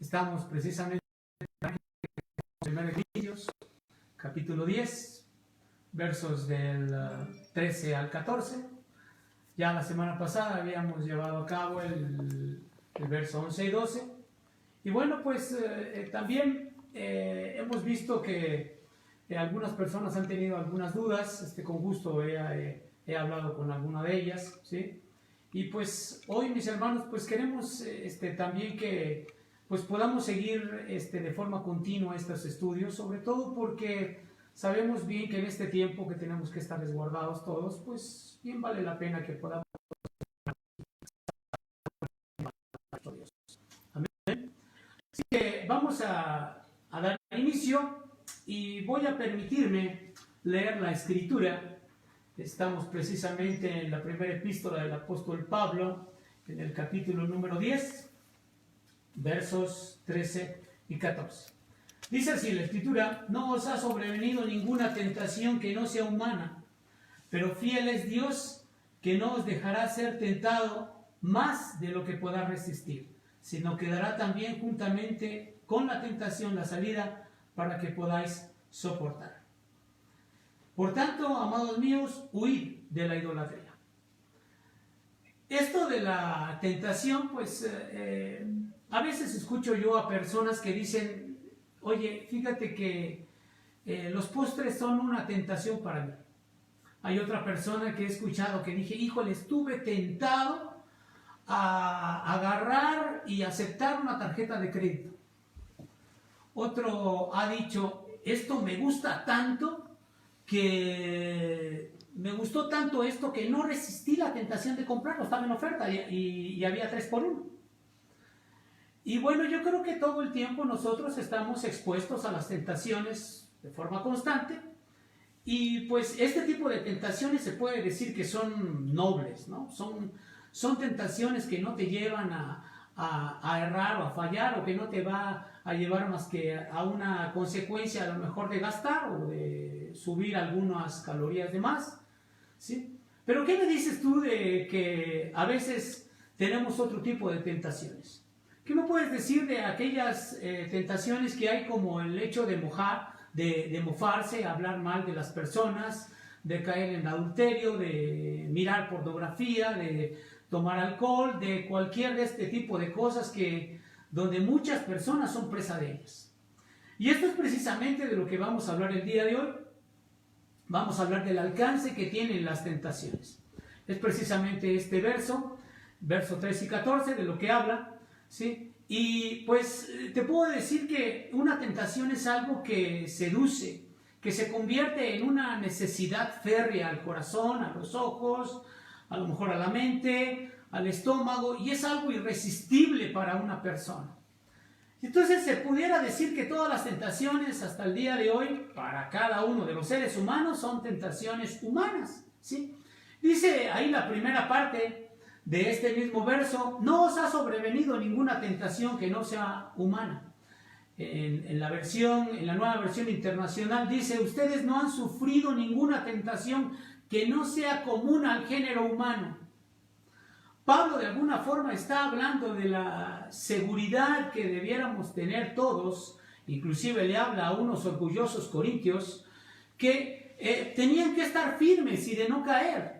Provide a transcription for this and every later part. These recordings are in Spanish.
Estamos precisamente en 1 Corintios, capítulo 10, versos del 13 al 14. Ya la semana pasada habíamos llevado a cabo el verso 11 y 12. Y bueno, pues también hemos visto que algunas personas han tenido algunas dudas. Con gusto he hablado con alguna de ellas, ¿sí? Y pues hoy, mis hermanos, pues queremos también que pues podamos seguir de forma continua estos estudios, sobre todo porque sabemos bien que en este tiempo que tenemos que estar resguardados todos, pues bien vale la pena que podamos. Amén. Así que vamos a dar inicio y voy a permitirme leer la escritura. Estamos precisamente en la primera epístola del apóstol Pablo, en el capítulo número 10, versos 13 y 14. Dice así la escritura: no os ha sobrevenido ninguna tentación que no sea humana, pero fiel es Dios, que no os dejará ser tentado más de lo que podáis resistir, sino que dará también juntamente con la tentación la salida para que podáis soportar. Por tanto, amados míos, huid de la idolatría. Esto de la tentación, pues a veces escucho yo a personas que dicen: oye, fíjate que los postres son una tentación para mí. Hay otra persona que he escuchado que dije: híjole, estuve tentado a agarrar y aceptar una tarjeta de crédito. Otro ha dicho: esto me gusta tanto, que me gustó tanto esto que no resistí la tentación de comprarlo, estaba en oferta y había 3 por 1. Y bueno, yo creo que todo el tiempo nosotros estamos expuestos a las tentaciones de forma constante, y pues este tipo de tentaciones se puede decir que son nobles, ¿no? Son tentaciones que no te llevan a errar o a fallar, o que no te va a llevar más que a una consecuencia a lo mejor de gastar o de subir algunas calorías de más, ¿sí? Pero ¿qué me dices tú de que a veces tenemos otro tipo de tentaciones? ¿Qué me puedes decir de aquellas tentaciones que hay, como el hecho de mofarse, hablar mal de las personas, de caer en adulterio, de mirar pornografía, de tomar alcohol, de cualquier de este tipo de cosas donde muchas personas son presa de ellas? Y esto es precisamente de lo que vamos a hablar el día de hoy. Vamos a hablar del alcance que tienen las tentaciones. Es precisamente este verso 13 y 14, de lo que habla, ¿sí? Y pues te puedo decir que una tentación es algo que seduce, que se convierte en una necesidad férrea al corazón, a los ojos, a lo mejor a la mente, al estómago, y es algo irresistible para una persona. Entonces se pudiera decir que todas las tentaciones hasta el día de hoy, para cada uno de los seres humanos, son tentaciones humanas, ¿sí? Dice ahí la primera parte de este mismo verso: no os ha sobrevenido ninguna tentación que no sea humana. En la nueva versión internacional dice: ustedes no han sufrido ninguna tentación que no sea común al género humano. Pablo de alguna forma está hablando de la seguridad que debiéramos tener todos. Inclusive le habla a unos orgullosos corintios que tenían que estar firmes y de no caer.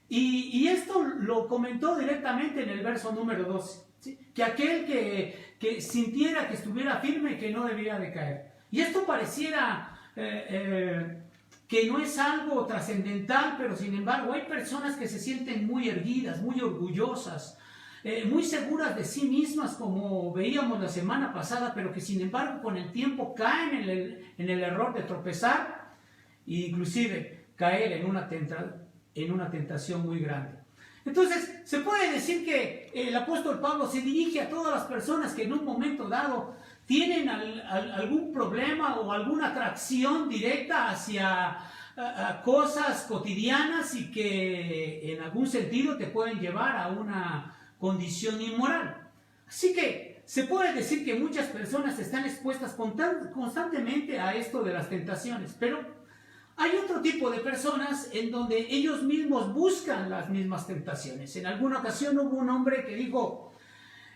Y esto lo comentó directamente en el verso número 12, ¿sí? Que aquel que sintiera que estuviera firme, que no debía de caer. Y esto pareciera que no es algo trascendental, pero sin embargo hay personas que se sienten muy erguidas, muy orgullosas, muy seguras de sí mismas, como veíamos la semana pasada, pero que sin embargo con el tiempo caen en el error de tropezar e inclusive caer en una tentación muy grande. Entonces se puede decir que el apóstol Pablo se dirige a todas las personas que en un momento dado tienen algún problema o alguna atracción directa hacia cosas cotidianas y que en algún sentido te pueden llevar a una condición inmoral. Así que se puede decir que muchas personas están expuestas constantemente a esto de las tentaciones, pero hay otro tipo de personas en donde ellos mismos buscan las mismas tentaciones. En alguna ocasión hubo un hombre que dijo: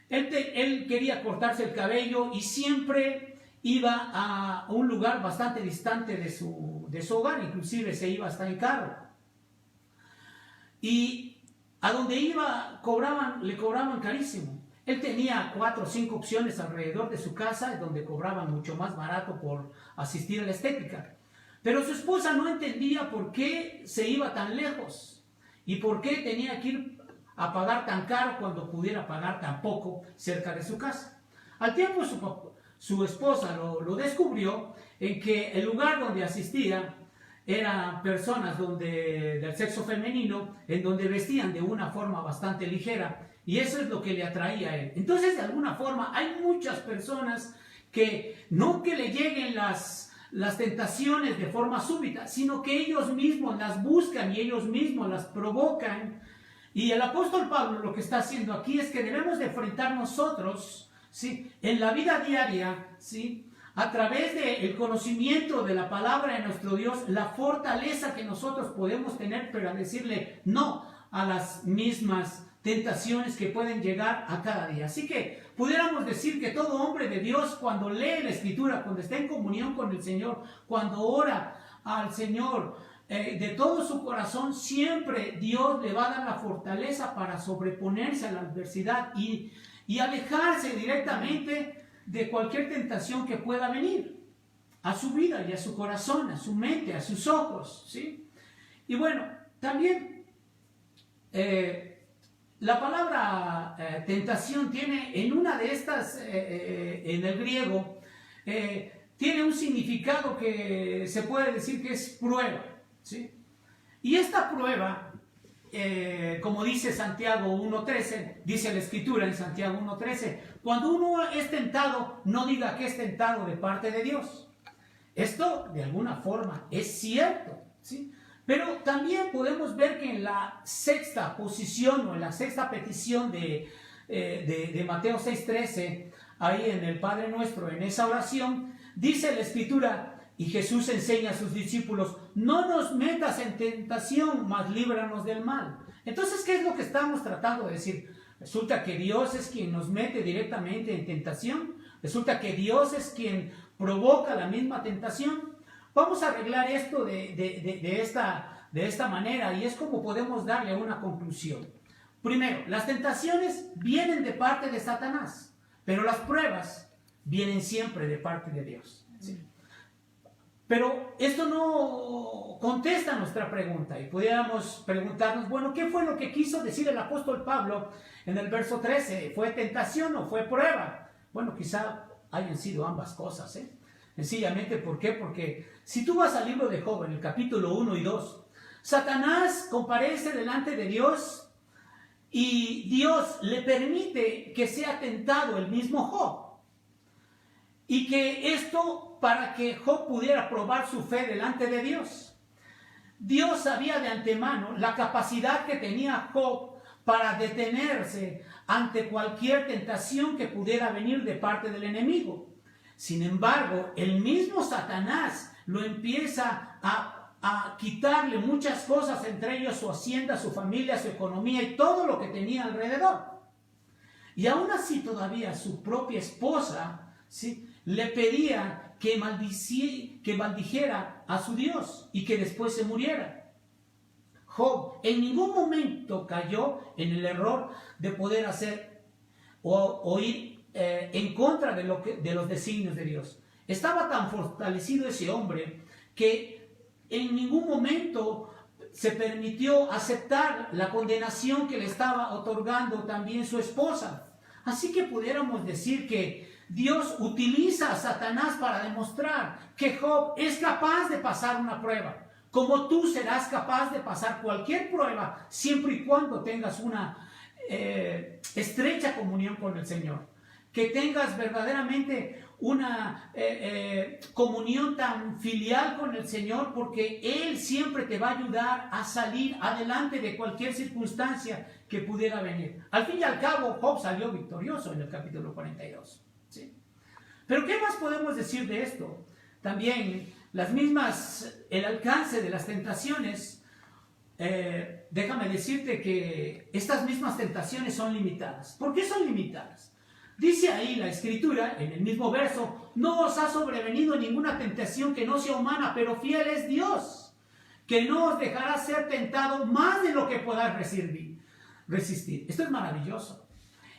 Él quería cortarse el cabello y siempre iba a un lugar bastante distante de su hogar, inclusive se iba hasta en carro. Y a donde iba le cobraban carísimo. Él tenía 4 o 5 opciones alrededor de su casa donde cobraban mucho más barato por asistir a la estética. Pero su esposa no entendía por qué se iba tan lejos y por qué tenía que ir a pagar tan caro cuando pudiera pagar tan poco cerca de su casa. Al tiempo su esposa lo descubrió en que el lugar donde asistía eran personas del sexo femenino, en donde vestían de una forma bastante ligera, y eso es lo que le atraía a él. Entonces, de alguna forma, hay muchas personas que no que le lleguen las tentaciones de forma súbita, sino que ellos mismos las buscan y ellos mismos las provocan. Y el apóstol Pablo lo que está haciendo aquí es que debemos de enfrentar nosotros, ¿sí?, en la vida diaria, ¿sí?, a través del conocimiento de la palabra de nuestro Dios, la fortaleza que nosotros podemos tener para decirle no a las mismas tentaciones que pueden llegar a cada día. Así que pudiéramos decir que todo hombre de Dios, cuando lee la Escritura, cuando está en comunión con el Señor, cuando ora al Señor de todo su corazón, siempre Dios le va a dar la fortaleza para sobreponerse a la adversidad y alejarse directamente de cualquier tentación que pueda venir a su vida y a su corazón, a su mente, a sus ojos, ¿sí? Y bueno, también la palabra tentación tiene en una de estas, en el griego, tiene un significado que se puede decir que es prueba, ¿sí? Y esta prueba, como dice Santiago 1.13, dice la Escritura en Santiago 1.13, cuando uno es tentado, no diga que es tentado de parte de Dios. Esto, de alguna forma, es cierto, ¿sí? Pero también podemos ver que en la sexta posición o en la sexta petición de Mateo 6.13, ahí en el Padre Nuestro, en esa oración, dice la Escritura, y Jesús enseña a sus discípulos, no nos metas en tentación, mas líbranos del mal. Entonces, ¿qué es lo que estamos tratando de decir? Resulta que Dios es quien nos mete directamente en tentación. Resulta que Dios es quien provoca la misma tentación. Vamos a arreglar esto de esta manera, y es como podemos darle una conclusión. Primero, las tentaciones vienen de parte de Satanás, pero las pruebas vienen siempre de parte de Dios, ¿sí? Pero esto no contesta nuestra pregunta, y pudiéramos preguntarnos, bueno, ¿qué fue lo que quiso decir el apóstol Pablo en el verso 13? ¿Fue tentación o fue prueba? Bueno, quizá hayan sido ambas cosas, ¿eh? Sencillamente, ¿por qué? Porque si tú vas al libro de Job, en el capítulo 1 y 2, Satanás comparece delante de Dios y Dios le permite que sea tentado el mismo Job. Y que esto para que Job pudiera probar su fe delante de Dios. Dios sabía de antemano la capacidad que tenía Job para detenerse ante cualquier tentación que pudiera venir de parte del enemigo. Sin embargo, el mismo Satanás lo empieza a quitarle muchas cosas, entre ellos su hacienda, su familia, su economía y todo lo que tenía alrededor. Y aún así todavía su propia esposa, ¿sí?, le pedía que maldijera a su Dios y que después se muriera. Job en ningún momento cayó en el error de poder hacer o ir en contra de los designios de Dios. Estaba tan fortalecido ese hombre que en ningún momento se permitió aceptar la condenación que le estaba otorgando también su esposa. Así que pudiéramos decir que Dios utiliza a Satanás para demostrar que Job es capaz de pasar una prueba, como tú serás capaz de pasar cualquier prueba, siempre y cuando tengas una estrecha comunión con el Señor. Que tengas verdaderamente una comunión tan filial con el Señor, porque Él siempre te va a ayudar a salir adelante de cualquier circunstancia que pudiera venir. Al fin y al cabo, Job salió victorioso en el capítulo 42. ¿Sí? Pero ¿qué más podemos decir de esto? También el alcance de las tentaciones, déjame decirte que estas mismas tentaciones son limitadas. ¿Por qué son limitadas? Dice ahí la Escritura, en el mismo verso, no os ha sobrevenido ninguna tentación que no sea humana, pero fiel es Dios, que no os dejará ser tentado más de lo que podáis resistir. Esto es maravilloso.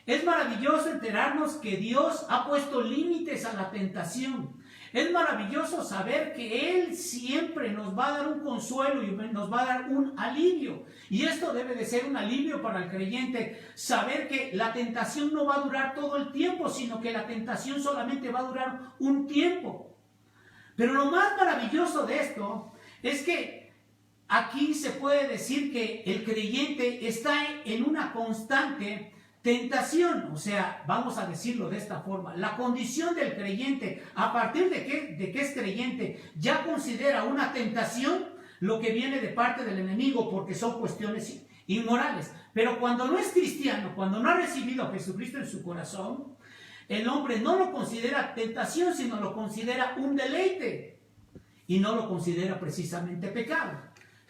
Es maravilloso enterarnos que Dios ha puesto límites a la tentación. Es maravilloso saber que Él siempre nos va a dar un consuelo y nos va a dar un alivio. Y esto debe de ser un alivio para el creyente, saber que la tentación no va a durar todo el tiempo, sino que la tentación solamente va a durar un tiempo. Pero lo más maravilloso de esto es que aquí se puede decir que el creyente está en una constante tentación, o sea, vamos a decirlo de esta forma, la condición del creyente, a partir de que es creyente, ya considera una tentación lo que viene de parte del enemigo, porque son cuestiones inmorales. Pero cuando no es cristiano, cuando no ha recibido a Jesucristo en su corazón, el hombre no lo considera tentación, sino lo considera un deleite, y no lo considera precisamente pecado.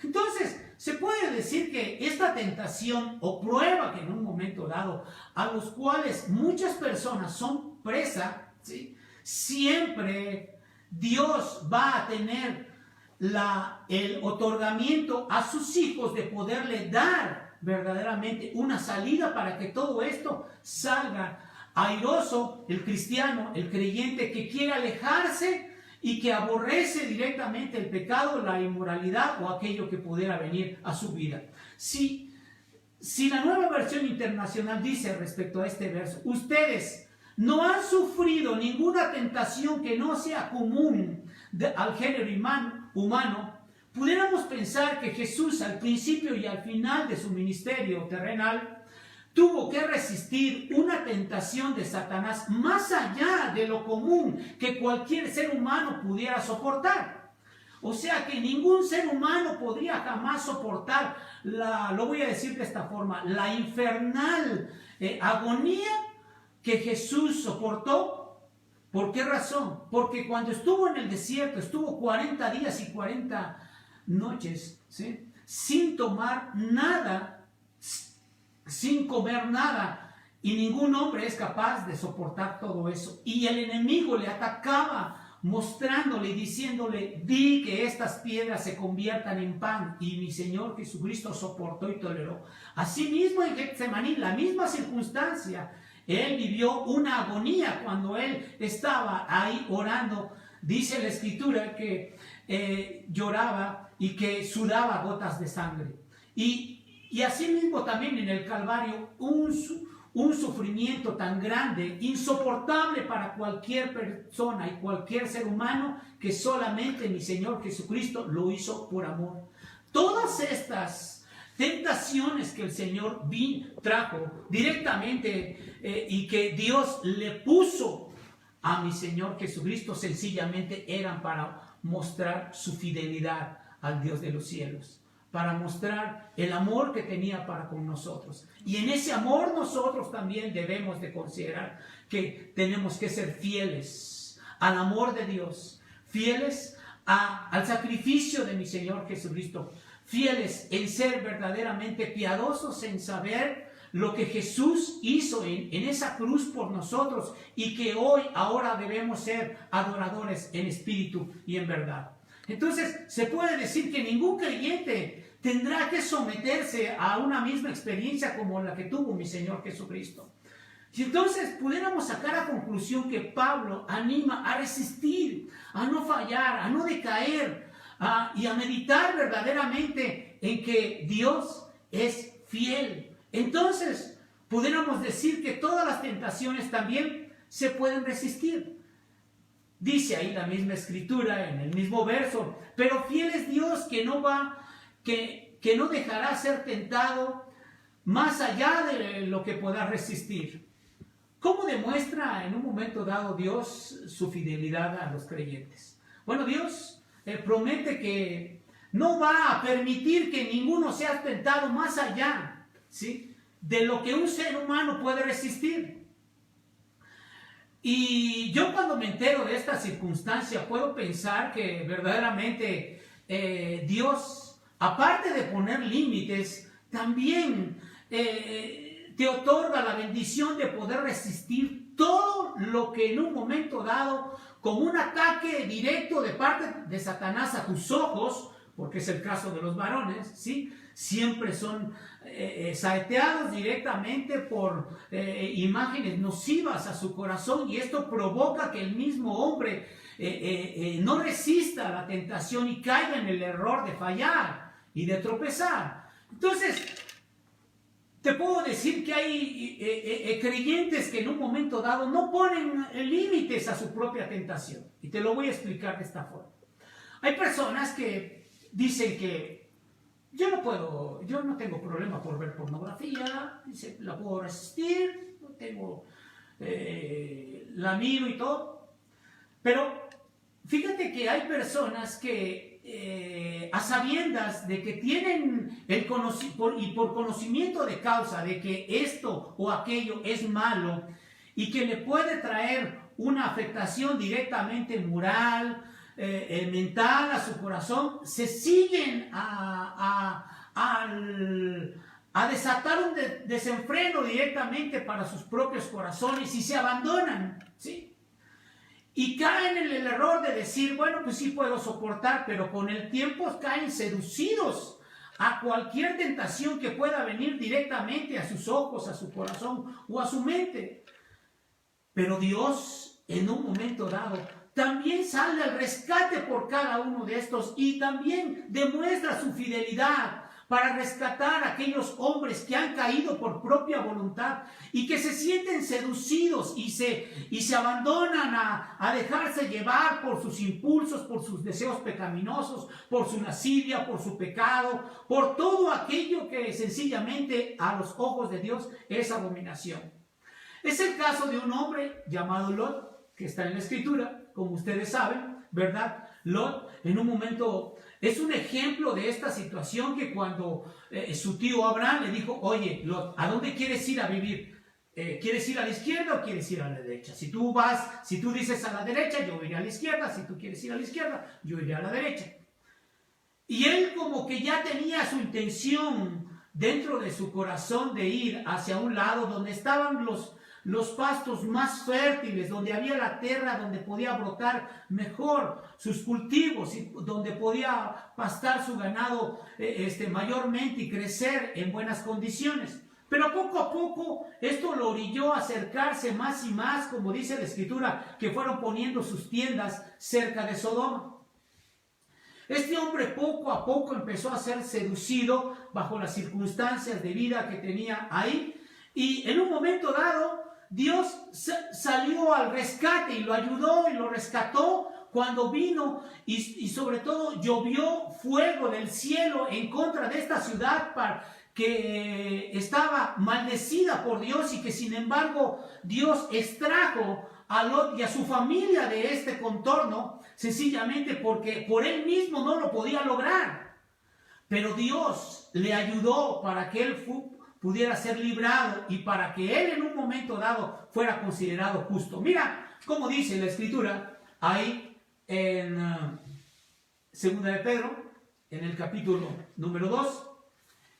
Entonces, se puede decir que esta tentación o prueba que en un momento dado, a los cuales muchas personas son presa, ¿sí?, siempre Dios va a tener el otorgamiento a sus hijos de poderle dar verdaderamente una salida para que todo esto salga airoso. El cristiano, el creyente que quiere alejarse y que aborrece directamente el pecado, la inmoralidad o aquello que pudiera venir a su vida. Si la Nueva Versión Internacional dice respecto a este verso, ustedes no han sufrido ninguna tentación que no sea común al género humano, pudiéramos pensar que Jesús al principio y al final de su ministerio terrenal tuvo que resistir una tentación de Satanás más allá de lo común que cualquier ser humano pudiera soportar. O sea que ningún ser humano podría jamás soportar, lo voy a decir de esta forma, la infernal agonía que Jesús soportó. ¿Por qué razón? Porque cuando estuvo en el desierto, estuvo 40 días y 40 noches, ¿sí?, sin tomar nada, sin comer nada, y ningún hombre es capaz de soportar todo eso. Y el enemigo le atacaba mostrándole y diciéndole, di que estas piedras se conviertan en pan, y mi Señor Jesucristo soportó y toleró. Asimismo en Getsemaní, la misma circunstancia, Él vivió una agonía cuando Él estaba ahí orando. Dice la Escritura que lloraba y que sudaba gotas de sangre. Y asimismo también en el Calvario un sufrimiento tan grande, insoportable para cualquier persona y cualquier ser humano, que solamente mi Señor Jesucristo lo hizo por amor. Todas estas tentaciones que el Señor trajo directamente y que Dios le puso a mi Señor Jesucristo, sencillamente eran para mostrar su fidelidad al Dios de los cielos, para mostrar el amor que tenía para con nosotros. Y en ese amor nosotros también debemos de considerar que tenemos que ser fieles al amor de Dios, fieles al sacrificio de mi Señor Jesucristo, fieles en ser verdaderamente piadosos, en saber lo que Jesús hizo en esa cruz por nosotros, y que ahora debemos ser adoradores en espíritu y en verdad. Entonces, se puede decir que ningún creyente tendrá que someterse a una misma experiencia como la que tuvo mi Señor Jesucristo. Y entonces pudiéramos sacar a conclusión que Pablo anima a resistir, a no fallar, a no decaer, y a meditar verdaderamente en que Dios es fiel. Entonces, pudiéramos decir que todas las tentaciones también se pueden resistir. Dice ahí la misma Escritura en el mismo verso, pero fiel es Dios que no dejará ser tentado más allá de lo que pueda resistir. ¿Cómo demuestra en un momento dado Dios su fidelidad a los creyentes? Bueno, Dios promete que no va a permitir que ninguno sea tentado más allá, ¿sí?, de lo que un ser humano puede resistir. Y yo cuando me entero de esta circunstancia puedo pensar que verdaderamente Dios, aparte de poner límites, también te otorga la bendición de poder resistir todo lo que en un momento dado, como un ataque directo de parte de Satanás a tus ojos, porque es el caso de los varones, ¿sí? Siempre son saeteados directamente por imágenes nocivas a su corazón, y esto provoca que el mismo hombre no resista la tentación y caiga en el error de fallar y de tropezar. Entonces, te puedo decir que hay creyentes que en un momento dado no ponen límites a su propia tentación, y te lo voy a explicar de esta forma. Hay personas que dicen que yo no tengo problema por ver pornografía, dice, la puedo resistir, no tengo, la miro y todo, pero fíjate que hay personas que a sabiendas de que tienen por conocimiento de causa de que esto o aquello es malo y que le puede traer una afectación directamente moral, mental a su corazón, se siguen a desatar un desenfreno directamente para sus propios corazones y se abandonan, ¿sí? Y caen en el error de decir, bueno, pues sí puedo soportar, pero con el tiempo caen seducidos a cualquier tentación que pueda venir directamente a sus ojos, a su corazón o a su mente. Pero Dios, en un momento dado, también sale al rescate por cada uno de estos y también demuestra su fidelidad para rescatar a aquellos hombres que han caído por propia voluntad y que se sienten seducidos y se abandonan a dejarse llevar por sus impulsos, por sus deseos pecaminosos, por su lascivia, por su pecado, por todo aquello que sencillamente a los ojos de Dios es abominación. Es el caso de un hombre llamado Lot, que está en la Escritura, como ustedes saben, ¿verdad? Lot, en un momento, es un ejemplo de esta situación que cuando su tío Abraham le dijo, oye, Lot, ¿a dónde quieres ir a vivir? ¿Quieres ir a la izquierda o quieres ir a la derecha? Si tú dices a la derecha, yo iré a la izquierda. Si tú quieres ir a la izquierda, yo iré a la derecha. Y él como que ya tenía su intención dentro de su corazón de ir hacia un lado donde estaban los pastos más fértiles, donde había la tierra, donde podía brotar mejor sus cultivos, y donde podía pastar su ganado mayormente y crecer en buenas condiciones. Pero poco a poco esto lo orilló a acercarse más y más, como dice la Escritura, que fueron poniendo sus tiendas cerca de Sodoma. Este hombre poco a poco empezó a ser seducido bajo las circunstancias de vida que tenía ahí, y en un momento dado Dios salió al rescate y lo ayudó y lo rescató cuando vino y sobre todo llovió fuego del cielo en contra de esta ciudad que estaba maldecida por Dios, y que sin embargo Dios extrajo a Lot y a su familia de este contorno sencillamente porque por él mismo no lo podía lograr. Pero Dios le ayudó para que él pudiera ser librado y para que él en un momento dado fuera considerado justo. Mira cómo dice la Escritura ahí en 2 de Pedro, en el capítulo número 2,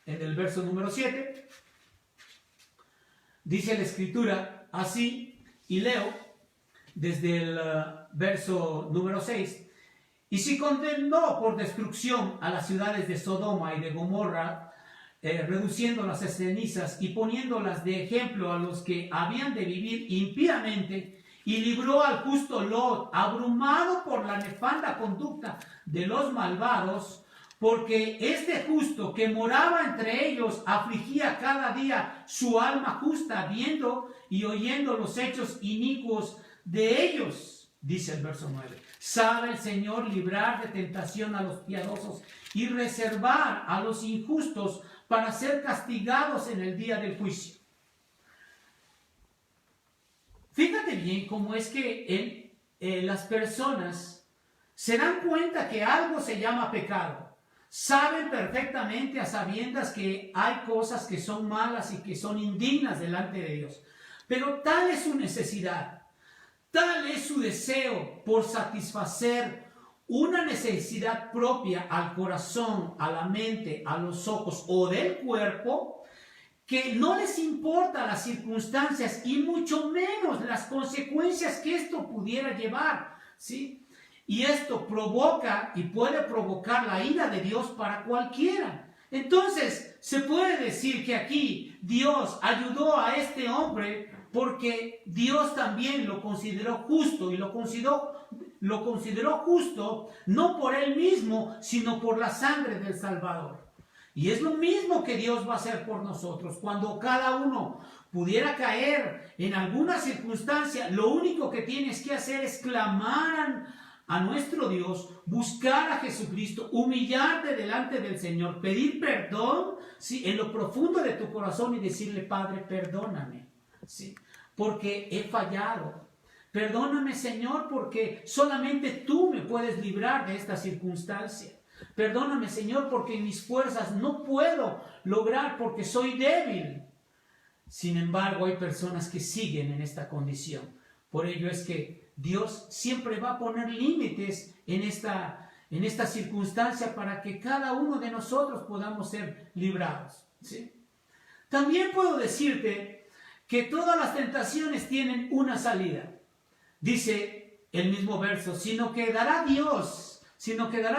en el verso número 7. Dice la Escritura así, y leo desde el verso número 6. Y si condenó por destrucción a las ciudades de Sodoma y de Gomorra, reduciéndolas a cenizas y poniéndolas de ejemplo a los que habían de vivir impíamente, y libró al justo Lot, abrumado por la nefanda conducta de los malvados, porque este justo que moraba entre ellos afligía cada día su alma justa, viendo y oyendo los hechos inicuos de ellos. Dice el verso 9, sabe el Señor librar de tentación a los piadosos y reservar a los injustos para ser castigados en el día del juicio. Fíjate bien cómo es que las personas se dan cuenta que algo se llama pecado. Saben perfectamente a sabiendas que hay cosas que son malas y que son indignas delante de Dios. Pero tal es su necesidad, tal es su deseo por satisfacer una necesidad propia al corazón, a la mente, a los ojos o del cuerpo, que no les importa las circunstancias y mucho menos las consecuencias que esto pudiera llevar, ¿sí? Y esto provoca y puede provocar la ira de Dios para cualquiera. Entonces, se puede decir que aquí Dios ayudó a este hombre porque Dios también lo consideró justo y lo consideró justo no por él mismo, sino por la sangre del Salvador. Y es lo mismo que Dios va a hacer por nosotros. Cuando cada uno pudiera caer en alguna circunstancia, lo único que tienes que hacer es clamar a nuestro Dios, buscar a Jesucristo, humillarte delante del Señor, pedir perdón, ¿sí?, en lo profundo de tu corazón y decirle: Padre, perdóname, ¿sí?, porque he fallado. Perdóname, Señor, porque solamente tú me puedes librar de esta circunstancia. Perdóname, Señor, porque en mis fuerzas no puedo lograr, porque soy débil. Sin embargo, hay personas que siguen en esta condición. Por ello es que Dios siempre va a poner límites en esta circunstancia para que cada uno de nosotros podamos ser librados, ¿sí? También puedo decirte que todas las tentaciones tienen una salida. Dice el mismo verso: sino que dará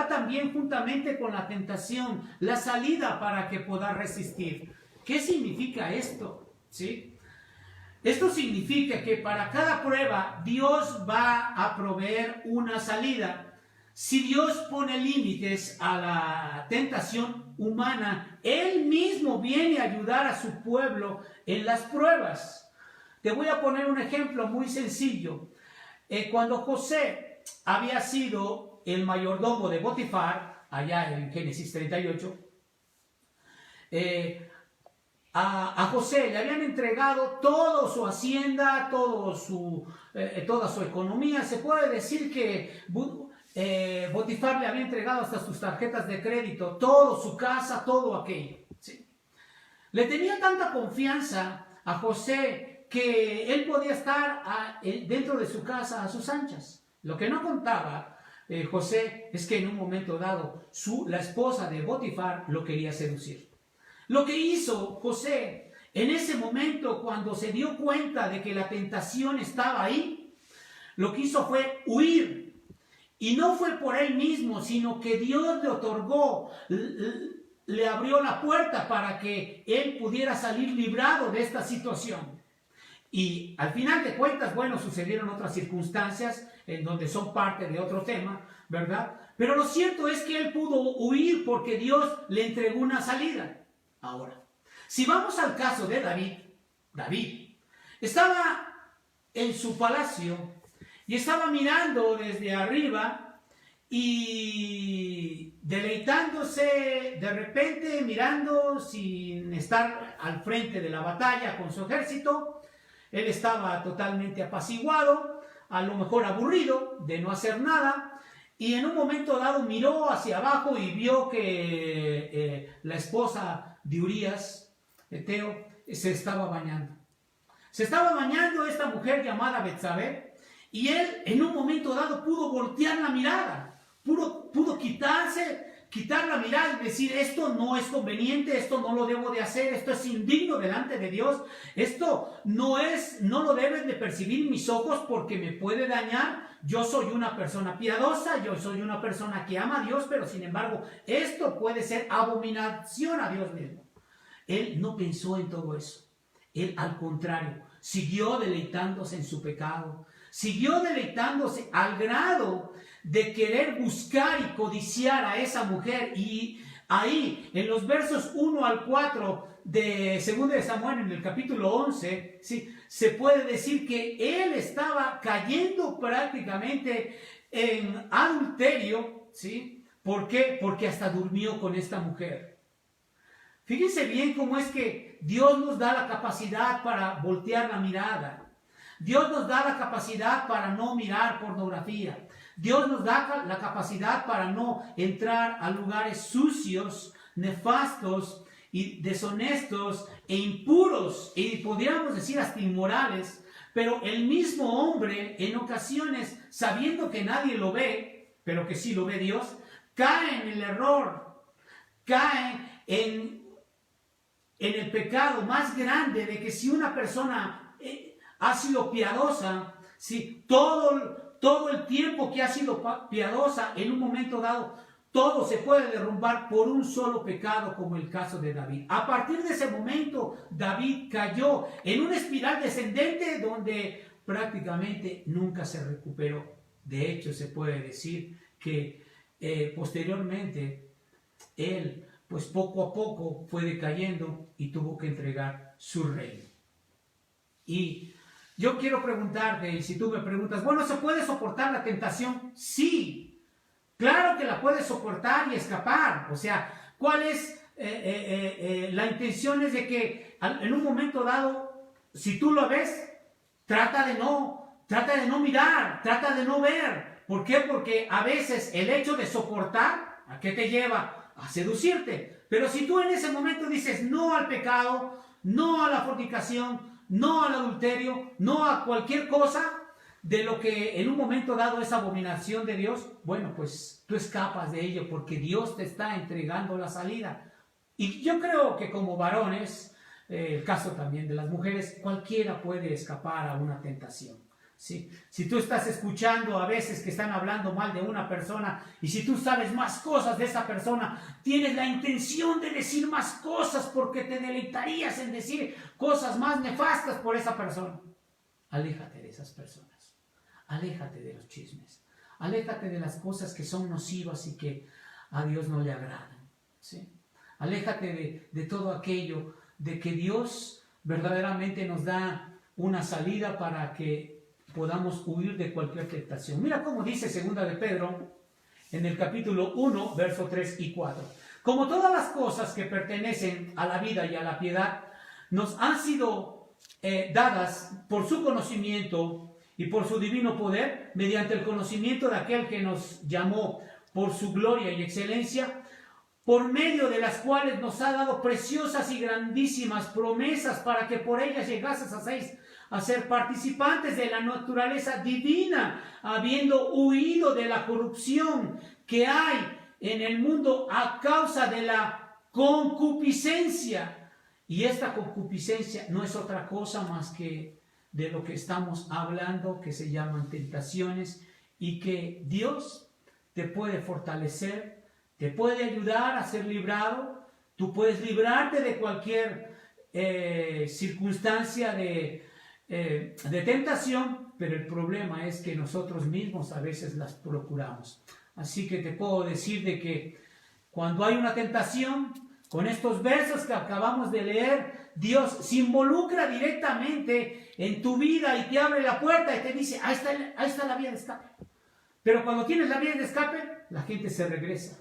también juntamente con la tentación la salida para que pueda resistir. ¿Qué significa esto? ¿Sí? Esto significa que para cada prueba Dios va a proveer una salida. Si Dios pone límites a la tentación humana, Él mismo viene a ayudar a su pueblo en las pruebas. Te voy a poner un ejemplo muy sencillo. Cuando José había sido el mayordomo de Potifar, allá en Génesis 38, a José le habían entregado toda su hacienda, toda su economía. Se puede decir que Potifar le había entregado hasta sus tarjetas de crédito, toda su casa, todo aquello, ¿sí? Le tenía tanta confianza a José que él podía estar dentro de su casa a sus anchas. Lo que no contaba José es que en un momento dado la esposa de Potifar lo quería seducir. Lo que hizo José en ese momento, cuando se dio cuenta de que la tentación estaba ahí, lo que hizo fue huir. Y no fue por él mismo, sino que Dios le otorgó, le abrió la puerta para que él pudiera salir librado de esta situación. Y al final de cuentas, bueno, sucedieron otras circunstancias en donde son parte de otro tema, ¿verdad? Pero lo cierto es que él pudo huir porque Dios le entregó una salida. Ahora, si vamos al caso de David estaba en su palacio y estaba mirando desde arriba y deleitándose, de repente mirando sin estar al frente de la batalla con su ejército. Él estaba totalmente apaciguado, a lo mejor aburrido de no hacer nada, y en un momento dado miró hacia abajo y vio que la esposa de Urías, Eteo, se estaba bañando. Se estaba bañando esta mujer llamada Betsabé, y él en un momento dado pudo voltear la mirada, pudo quitar la mirada y decir: esto no es conveniente, esto no lo debo de hacer, esto es indigno delante de Dios, esto no lo deben de percibir mis ojos porque me puede dañar. Yo soy una persona piadosa, yo soy una persona que ama a Dios, pero sin embargo esto puede ser abominación a Dios mismo. Él no pensó en todo eso. Él, al contrario, siguió deleitándose en su pecado, siguió deleitándose al grado de querer buscar y codiciar a esa mujer. Y ahí, en los versos 1 al 4 de 2 de Samuel, en el capítulo 11, ¿sí?, se puede decir que él estaba cayendo prácticamente en adulterio, ¿sí? ¿Por qué? Porque hasta durmió con esta mujer. Fíjense bien cómo es que Dios nos da la capacidad para voltear la mirada. Dios nos da la capacidad para no mirar pornografía. Dios nos da la capacidad para no entrar a lugares sucios, nefastos y deshonestos e impuros, y podríamos decir hasta inmorales. Pero el mismo hombre, en ocasiones, sabiendo que nadie lo ve, pero que sí lo ve Dios, cae en el error, cae en en el pecado más grande de que si una persona ha sido piadosa, si todo el tiempo que ha sido piadosa, en un momento dado, todo se puede derrumbar por un solo pecado, como el caso de David. A partir de ese momento, David cayó en una espiral descendente donde prácticamente nunca se recuperó. De hecho, se puede decir que posteriormente él, pues poco a poco fue decayendo y tuvo que entregar su reino. Y yo quiero preguntarte, y si tú me preguntas, bueno, ¿se puede soportar la tentación? Sí, claro que la puedes soportar y escapar. O sea, ¿cuál es la intención? Es de que en un momento dado, si tú lo ves, trata de no mirar, trata de no ver. ¿Por qué? Porque a veces el hecho de soportar, ¿a qué te lleva? A seducirte. Pero si tú en ese momento dices no al pecado, no a la fornicación, no al adulterio, no a cualquier cosa de lo que en un momento dado es abominación de Dios, bueno, pues tú escapas de ello porque Dios te está entregando la salida. Y yo creo que como varones, el caso también de las mujeres, cualquiera puede escapar a una tentación. ¿Sí? Si tú estás escuchando a veces que están hablando mal de una persona y si tú sabes más cosas de esa persona, tienes la intención de decir más cosas porque te deleitarías en decir cosas más nefastas por esa persona. Aléjate de esas personas, aléjate de los chismes, aléjate de las cosas que son nocivas y que a Dios no le agradan. ¿Sí? Aléjate de todo aquello de que Dios verdaderamente nos da una salida para que podamos huir de cualquier tentación. Mira cómo dice 2 de Pedro, en el capítulo 1, versos 3 y 4. Como todas las cosas que pertenecen a la vida y a la piedad, nos han sido dadas por su conocimiento y por su divino poder, mediante el conocimiento de aquel que nos llamó por su gloria y excelencia, por medio de las cuales nos ha dado preciosas y grandísimas promesas para que por ellas llegases a ser participantes de la naturaleza divina, habiendo huido de la corrupción que hay en el mundo a causa de la concupiscencia. Y esta concupiscencia no es otra cosa más que de lo que estamos hablando, que se llaman tentaciones, y que Dios te puede fortalecer, te puede ayudar a ser librado. Tú puedes librarte de cualquier circunstancia de tentación, pero el problema es que nosotros mismos a veces las procuramos. Así que te puedo decir de que cuando hay una tentación, con estos versos que acabamos de leer, Dios se involucra directamente en tu vida y te abre la puerta y te dice, ahí está la vía de escape. Pero cuando tienes la vía de escape, la gente se regresa.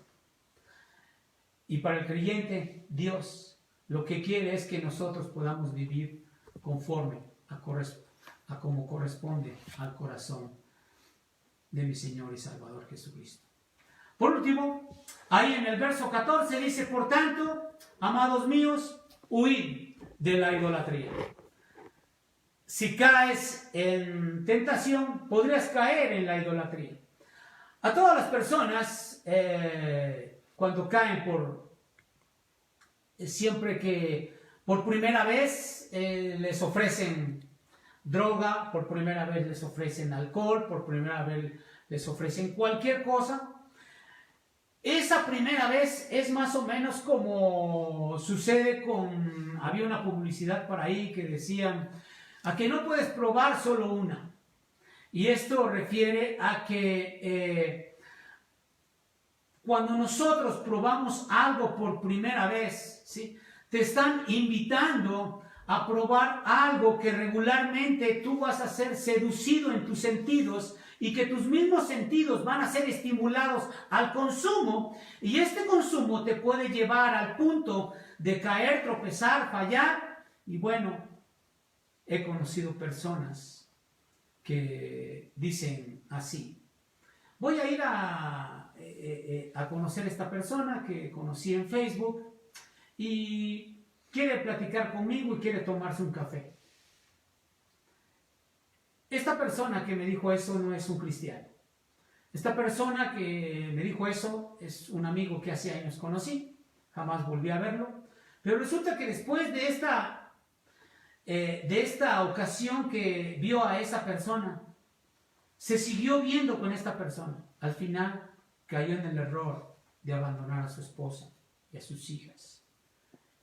Y para el creyente, Dios lo que quiere es que nosotros podamos vivir conforme a como corresponde al corazón de mi Señor y Salvador Jesucristo. Por último, ahí en el verso 14 dice, por tanto, amados míos, huid de la idolatría. Si caes en tentación, podrías caer en la idolatría. A todas las personas, cuando caen siempre que por primera vez les ofrecen droga, por primera vez les ofrecen alcohol, por primera vez les ofrecen cualquier cosa, esa primera vez es más o menos como sucede había una publicidad por ahí que decían, a que no puedes probar solo una. Y esto refiere a que cuando nosotros probamos algo por primera vez, ¿sí? Te están invitando a probar algo que regularmente tú vas a ser seducido en tus sentidos y que tus mismos sentidos van a ser estimulados al consumo, y este consumo te puede llevar al punto de caer, tropezar, fallar. Y bueno, he conocido personas que dicen así, voy a ir a conocer a esta persona que conocí en Facebook y quiere platicar conmigo y quiere tomarse un café. Esta persona que me dijo eso no es un cristiano. Esta persona que me dijo eso es un amigo que hace años conocí, jamás volví a verlo, Pero resulta que después de esta ocasión que vio a esa persona, se siguió viendo con esta persona. Al final cayó en el error de abandonar a su esposa y a sus hijas.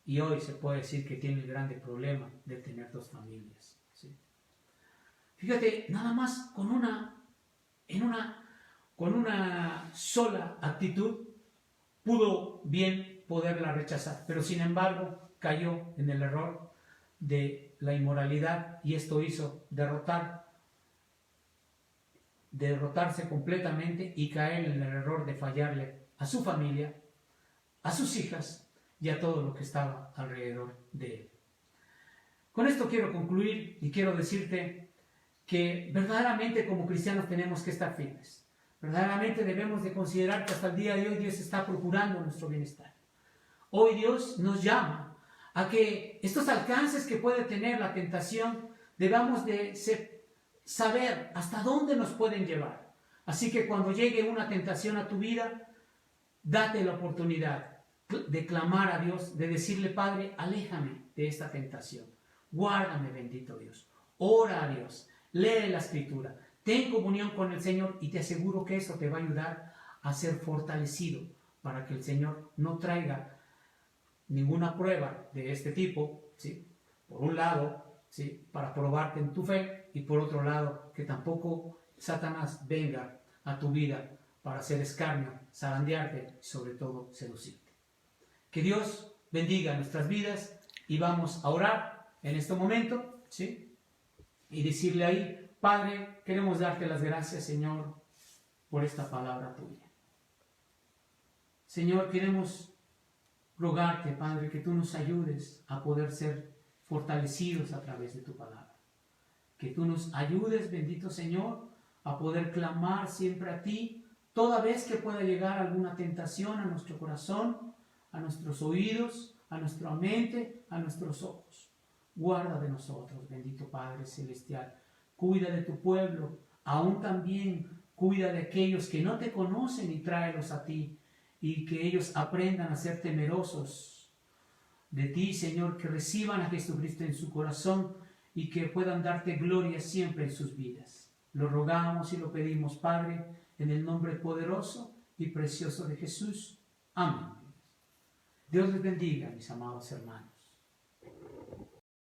Y hoy se puede decir que tiene el grande problema de tener dos familias. ¿Sí? Fíjate, nada más con una sola actitud pudo bien poderla rechazar, pero sin embargo cayó en el error de la inmoralidad y esto hizo derrotarse completamente y caer en el error de fallarle a su familia, a sus hijas y a todo lo que estaba alrededor de él. Con esto quiero concluir y quiero decirte que verdaderamente como cristianos tenemos que estar firmes. Verdaderamente debemos de considerar que hasta el día de hoy Dios está procurando nuestro bienestar. Hoy Dios nos llama a que estos alcances que puede tener la tentación debamos de saber hasta dónde nos pueden llevar. Así que cuando llegue una tentación a tu vida, date la oportunidad de clamar a Dios, de decirle: Padre, aléjame de esta tentación. Guárdame, bendito Dios. Ora a Dios, lee la Escritura, ten comunión con el Señor y te aseguro que eso te va a ayudar a ser fortalecido para que el Señor no traiga ninguna prueba de este tipo, ¿sí? Por un lado, ¿sí? Para probarte en tu fe, y por otro lado, que tampoco Satanás venga a tu vida para hacer escarnio, zarandearte y sobre todo seducirte. Que Dios bendiga nuestras vidas y vamos a orar en este momento, ¿sí? Y decirle ahí: Padre, queremos darte las gracias, Señor, por esta palabra tuya. Señor, queremos rogarte, Padre, que tú nos ayudes a poder ser fortalecidos a través de tu palabra. Que tú nos ayudes, bendito Señor, a poder clamar siempre a ti, toda vez que pueda llegar alguna tentación a nuestro corazón, a nuestros oídos, a nuestra mente, a nuestros ojos. Guarda de nosotros, bendito Padre Celestial. Cuida de tu pueblo, aún también cuida de aquellos que no te conocen y tráelos a ti, y que ellos aprendan a ser temerosos de ti, Señor, que reciban a Jesucristo en su corazón y que puedan darte gloria siempre en sus vidas. Lo rogamos y lo pedimos, Padre, en el nombre poderoso y precioso de Jesús. Amén. Dios les bendiga, mis amados hermanos.